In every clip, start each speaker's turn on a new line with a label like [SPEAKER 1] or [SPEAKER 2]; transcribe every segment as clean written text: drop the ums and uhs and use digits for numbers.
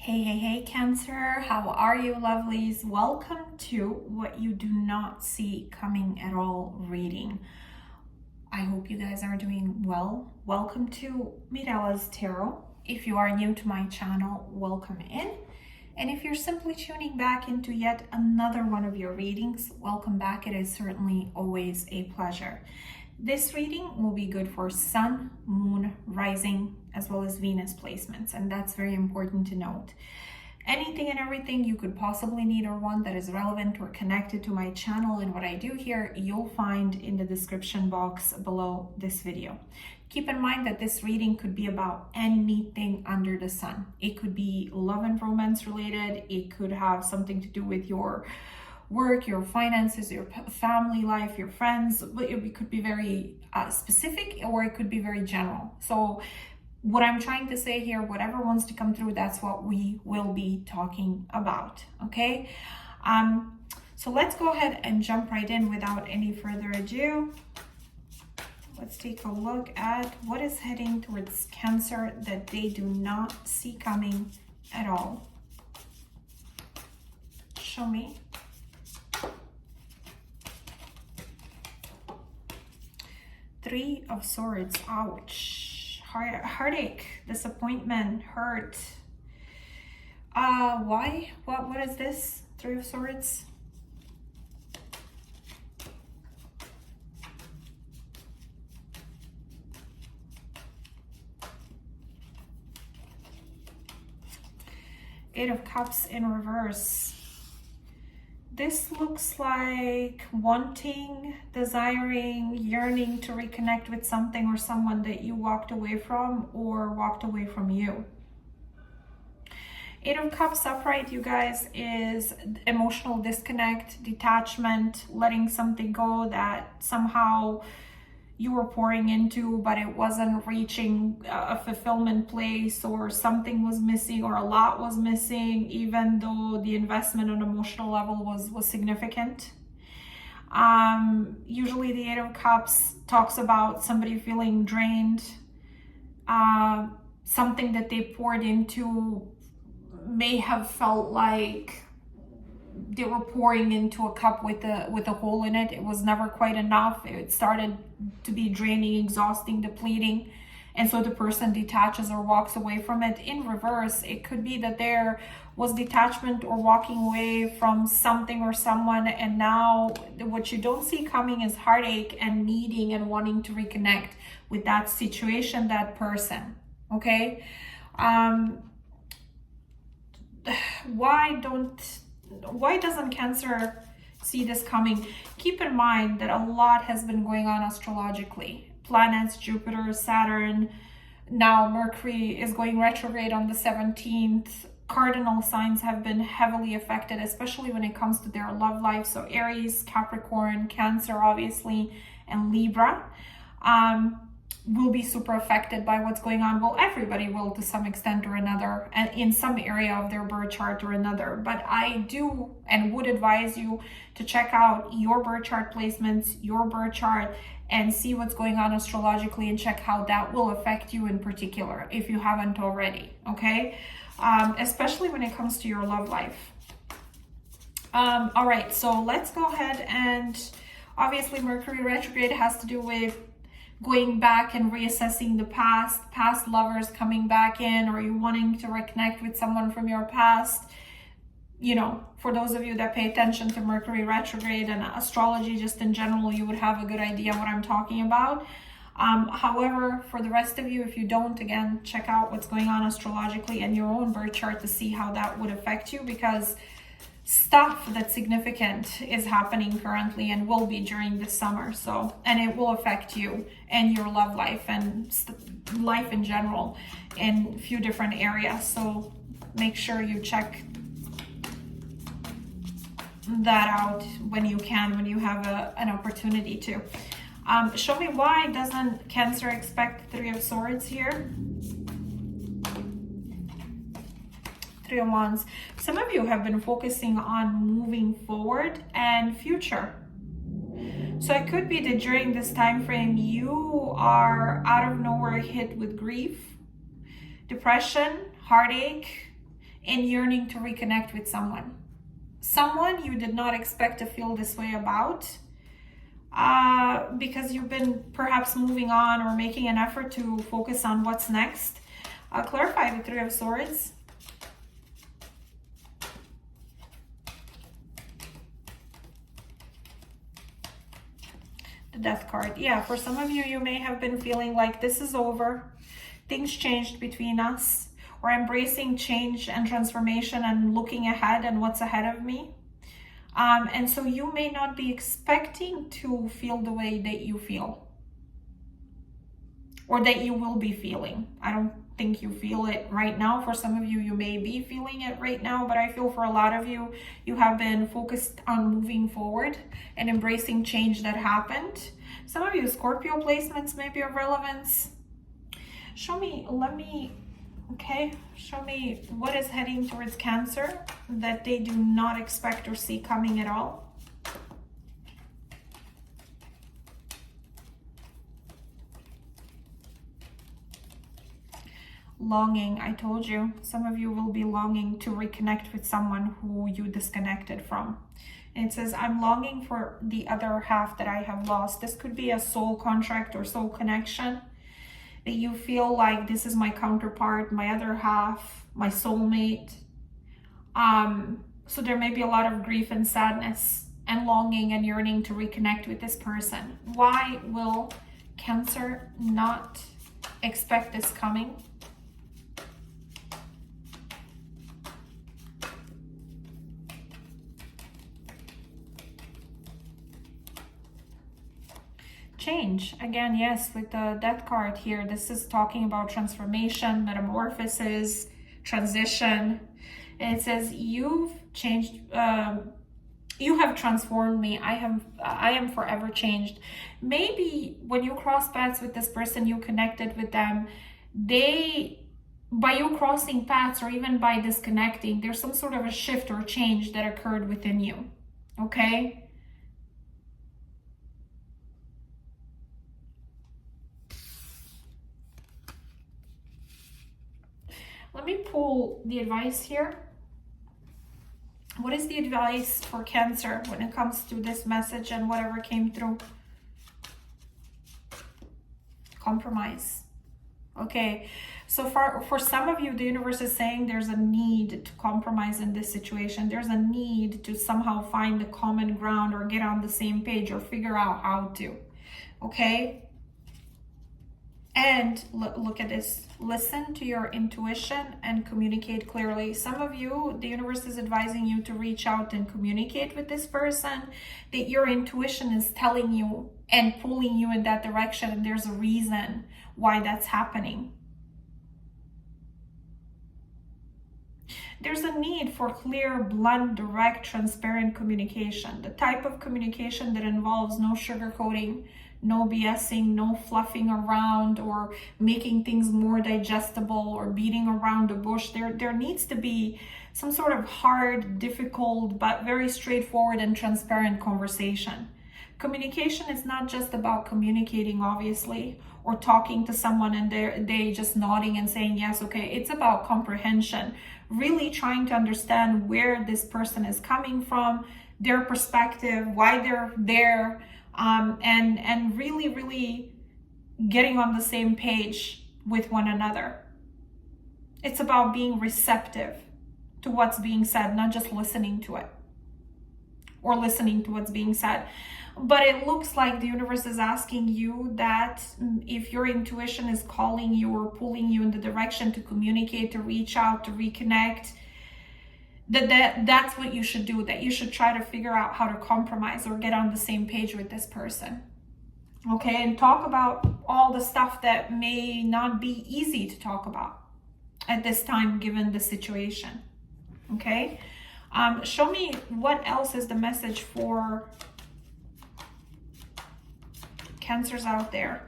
[SPEAKER 1] Hey, Cancer. How are you, lovelies? Welcome to What You Do Not See Coming at All reading. I hope you guys are doing well. Welcome to Mirella's Tarot. If you are new to my channel, welcome in. And if you're simply tuning back into yet another one of your readings, welcome back. It is certainly always a pleasure. This reading will be good for Sun, Moon, Rising, as well as Venus placements, and that's very important to note. Anything and everything you could possibly need or want that is relevant or connected to my channel and what I do here, you'll find in the description box below this video. Keep in mind that this reading could be about anything under the sun. It could be love and romance related. It could have something to do with your work, your finances, your family life, your friends. It could be very specific, or it could be very general. So what I'm trying to say here, whatever wants to come through, that's what we will be talking about, okay? So let's go ahead and jump right in without any further ado. Let's take a look at what is heading towards Cancer that they do not see coming at all. Show me. Three of Swords. Ouch. Heartache, disappointment, hurt. Why? What is this? Three of Swords. Eight of Cups in reverse. This looks like wanting, desiring, yearning to reconnect with something or someone that you walked away from or walked away from you. Eight of Cups upright, you guys, is emotional disconnect, detachment, letting something go that somehow you were pouring into, but it wasn't reaching a fulfillment place, or something was missing, or a lot was missing, even though the investment on an emotional level was significant. Usually the Eight of Cups talks about somebody feeling drained. Something that they poured into may have felt like they were pouring into a cup with a hole in it. It was never quite enough. It started to be draining, exhausting, depleting, and so the person detaches or walks away from it. In reverse, it could be that there was detachment or walking away from something or someone, and now what you don't see coming is heartache and needing and wanting to reconnect with that situation, that person. Okay, why doesn't Cancer see this coming? Keep in mind that a lot has been going on astrologically. Planets, Jupiter, Saturn, now Mercury is going retrograde on the 17th. Cardinal signs have been heavily affected, especially when it comes to their love life. So Aries, Capricorn, Cancer, obviously, and Libra will be super affected by what's going on. Well, everybody will to some extent or another, and in some area of their birth chart or another. But I do and would advise you to check out your birth chart placements, your birth chart, and see what's going on astrologically, and check how that will affect you in particular if you haven't already, okay? Especially when it comes to your love life. All right, so let's go ahead, and obviously Mercury retrograde has to do with going back and reassessing the past lovers coming back in, or you wanting to reconnect with someone from your past. You know, for those of you that pay attention to Mercury retrograde and astrology just in general, you would have a good idea what I'm talking about. However, for the rest of you, if you don't, again, check out what's going on astrologically and your own birth chart to see how that would affect you, because stuff that's significant is happening currently and will be during this summer. So, and it will affect you and your love life and life in general in a few different areas. So make sure you check that out when you can, when you have an opportunity to. Show me, why doesn't Cancer expect Three of Swords here? Three of Wands. Some of you have been focusing on moving forward and future. So it could be that during this time frame you are out of nowhere hit with grief, depression, heartache, and yearning to reconnect with someone. Someone you did not expect to feel this way about, because you've been perhaps moving on or making an effort to focus on what's next. Clarify the Three of Swords. The Death card. Yeah, for some of you, you may have been feeling like this is over. Things changed between us, or embracing change and transformation and looking ahead and what's ahead of me. And so you may not be expecting to feel the way that you feel, or that you will be feeling. I don't think you feel it right now. For some of you, you may be feeling it right now, but I feel for a lot of you, you have been focused on moving forward and embracing change that happened. Some of you, Scorpio placements may be of relevance. Show me, show me what is heading towards Cancer that they do not expect or see coming at all. Longing. I told you, some of you will be longing to reconnect with someone who you disconnected from. And it says, I'm longing for the other half that I have lost. This could be a soul contract or soul connection, that you feel like this is my counterpart, my other half, my soulmate. So there may be a lot of grief and sadness and longing and yearning to reconnect with this person. Why will Cancer not expect this coming? Change. Again, yes, with the Death card here, this is talking about transformation, metamorphosis, transition. And it says, you've changed, you have transformed me. I am forever changed. Maybe when you cross paths with this person, you connected with them, by you crossing paths or even by disconnecting, there's some sort of a shift or change that occurred within you. Okay? Let me pull the advice here. What is the advice for Cancer when it comes to this message and whatever came through? Compromise. Okay, so for some of you, the universe is saying there's a need to compromise in this situation. There's a need to somehow find the common ground or get on the same page or figure out how to. Okay? And look at this. Listen to your intuition and communicate clearly. Some of you, the universe is advising you to reach out and communicate with this person, that your intuition is telling you and pulling you in that direction, and there's a reason why that's happening. There's a need for clear, blunt, direct, transparent communication. The type of communication that involves no sugarcoating, no BSing, no fluffing around or making things more digestible or beating around the bush. There needs to be some sort of hard, difficult, but very straightforward and transparent conversation. Communication is not just about communicating, obviously, or talking to someone and they just nodding and saying yes, okay. It's about comprehension, really trying to understand where this person is coming from, their perspective, why they're there, and really getting on the same page with one another. It's about being receptive to what's being said, not just listening to it or listening to what's being said. But it looks like the universe is asking you that if your intuition is calling you or pulling you in the direction to communicate, to reach out, to reconnect, that's what you should do, that you should try to figure out how to compromise or get on the same page with this person. Okay, and talk about all the stuff that may not be easy to talk about at this time, given the situation. Okay, show me what else is the message for Cancers out there.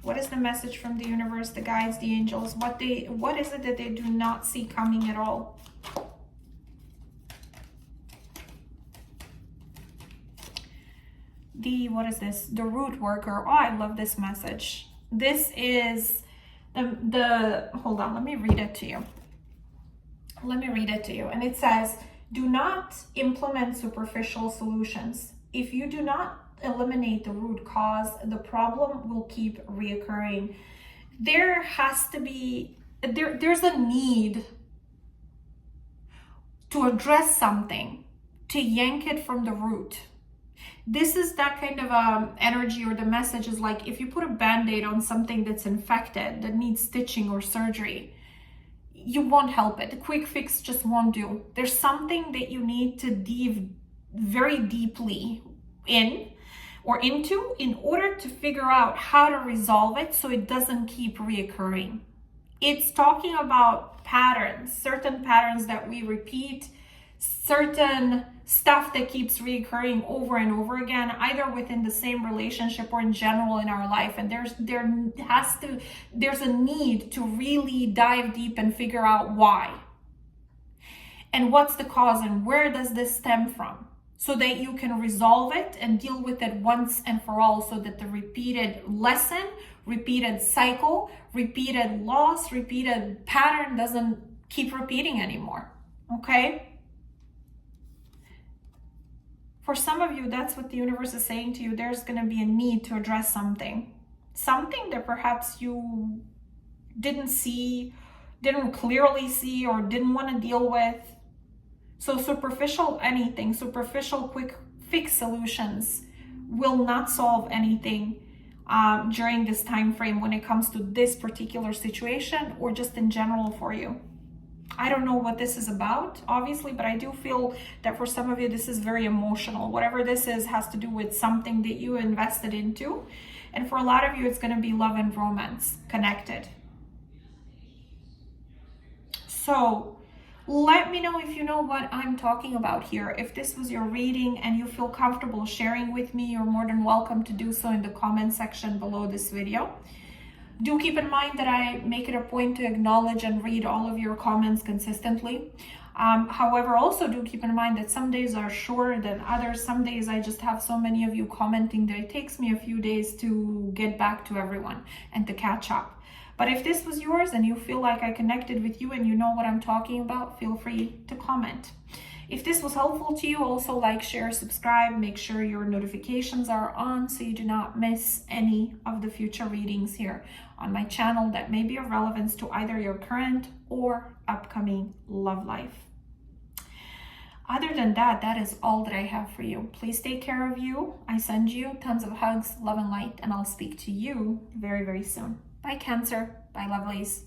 [SPEAKER 1] What is the message from the universe, the guides, the angels? What is it that they do not see coming at all? What is this? The root worker. Oh, I love this message. This is hold on, let me read it to you. Let me read it to you. And it says, do not implement superficial solutions. If you do not eliminate the root cause, the problem will keep reoccurring. There has to be, there's a need to address something, to yank it from the root. This is that kind of energy, or the message is like, if you put a band-aid on something that's infected, that needs stitching or surgery, you won't help it. The quick fix just won't do. There's something that you need to dive very deeply into in order to figure out how to resolve it so it doesn't keep reoccurring. It's talking about patterns, certain patterns that we repeat, certain stuff that keeps reoccurring over and over again, either within the same relationship or in general in our life. And there's a need to really dive deep and figure out why. And what's the cause and where does this stem from? So that you can resolve it and deal with it once and for all, so that the repeated lesson, repeated cycle, repeated loss, repeated pattern doesn't keep repeating anymore. Okay? For some of you, that's what the universe is saying to you. There's going to be a need to address something that perhaps you didn't clearly see, or didn't want to deal with. So superficial quick fix solutions will not solve anything during this time frame when it comes to this particular situation, or just in general for you. I don't know what this is about, obviously, but I do feel that for some of you, this is very emotional. Whatever this is has to do with something that you invested into. And for a lot of you, it's going to be love and romance connected. So let me know if you know what I'm talking about here. If this was your reading and you feel comfortable sharing with me, you're more than welcome to do so in the comment section below this video. Do keep in mind that I make it a point to acknowledge and read all of your comments consistently. However, also do keep in mind that some days are shorter than others. Some days I just have so many of you commenting that it takes me a few days to get back to everyone and to catch up. But if this was yours and you feel like I connected with you and you know what I'm talking about, feel free to comment. If this was helpful to you, also like, share, subscribe, make sure your notifications are on so you do not miss any of the future readings here on my channel that may be of relevance to either your current or upcoming love life. Other than that, that is all that I have for you. Please take care of you. I send you tons of hugs, love and light, and I'll speak to you very, very soon. Bye, Cancer. Bye, lovelies.